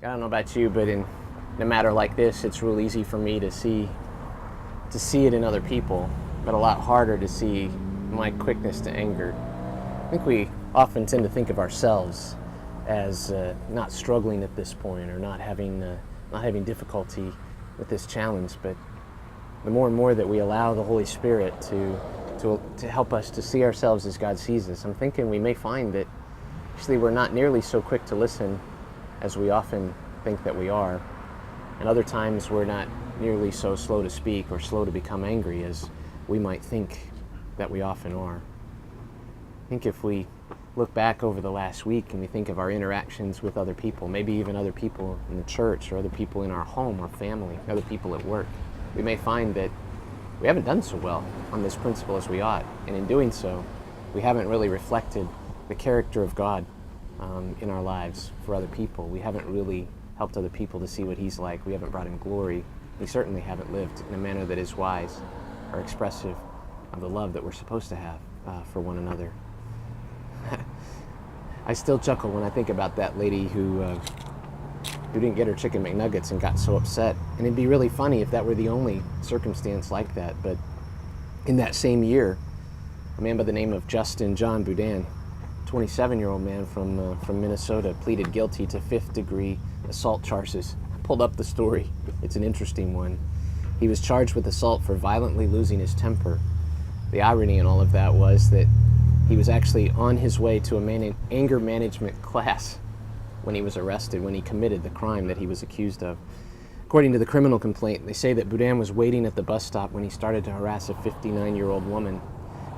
I don't know about you, but in a matter like this, it's real easy for me to see it in other people, but a lot harder to see my quickness to anger. I think we often tend to think of ourselves as not struggling at this point or not having difficulty with this challenge, but the more and more that we allow the Holy Spirit to help us to see ourselves as God sees us, I'm thinking we may find that actually we're not nearly so quick to listen as we often think that we are, and other times we're not nearly so slow to speak or slow to become angry as we might think that we often are. I think if we look back over the last week and we think of our interactions with other people, maybe even other people in the church or other people in our home or family, other people at work, we may find that we haven't done so well on this principle as we ought, and in doing so, we haven't really reflected the character of God in our lives for other people. We haven't really helped other people to see what He's like. We haven't brought Him glory. We certainly haven't lived in a manner that is wise or expressive of the love that we're supposed to have for one another. I still chuckle when I think about that lady who didn't get her chicken McNuggets and got so upset. And it'd be really funny if that were the only circumstance like that. But in that same year, a man by the name of Justin John Boudin, 27-year-old man from Minnesota, pleaded guilty to 5th-degree assault charges. Pulled up the story. It's an interesting one. He was charged with assault for violently losing his temper. The irony in all of that was that he was actually on his way to an anger management class when he was arrested, when he committed the crime that he was accused of. According to the criminal complaint, they say that Boudin was waiting at the bus stop when he started to harass a 59-year-old woman.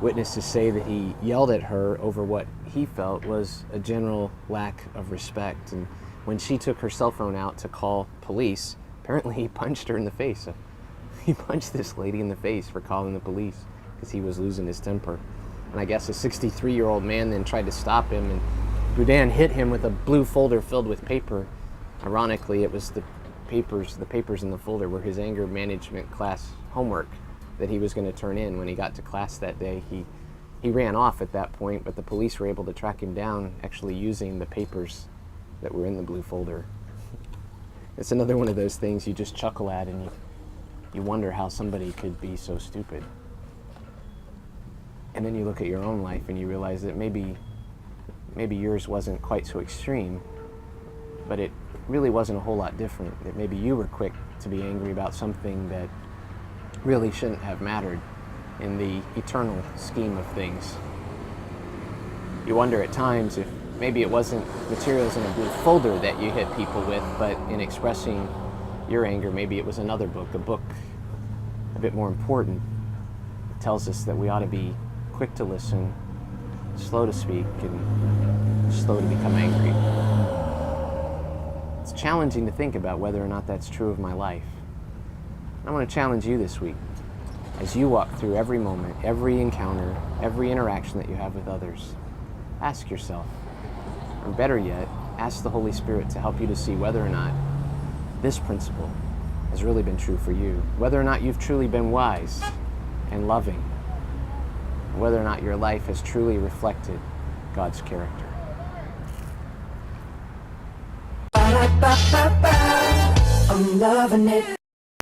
Witnesses say that he yelled at her over what he felt was a general lack of respect. And when she took her cell phone out to call police, apparently he punched her in the face. He punched this lady in the face for calling the police because he was losing his temper. And I guess a 63-year-old man then tried to stop him, and Boudin hit him with a blue folder filled with paper. Ironically, it was the papers in the folder were his anger management class homework that he was going to turn in when he got to class that day. He ran off at that point, but the police were able to track him down actually using the papers that were in the blue folder. It's another one of those things you just chuckle at, and you wonder how somebody could be so stupid. And then you look at your own life and you realize that maybe yours wasn't quite so extreme, but it really wasn't a whole lot different. That maybe you were quick to be angry about something that really shouldn't have mattered in the eternal scheme of things. You wonder at times if maybe it wasn't materials in a blue folder that you hit people with, but in expressing your anger, maybe it was another book, a book a bit more important. It tells us that we ought to be quick to listen, slow to speak, and slow to become angry. It's challenging to think about whether or not that's true of my life. I want to challenge you this week as you walk through every moment, every encounter, every interaction that you have with others. Ask yourself, or better yet, ask the Holy Spirit to help you to see whether or not this principle has really been true for you, whether or not you've truly been wise and loving, whether or not your life has truly reflected God's character. I'm loving it.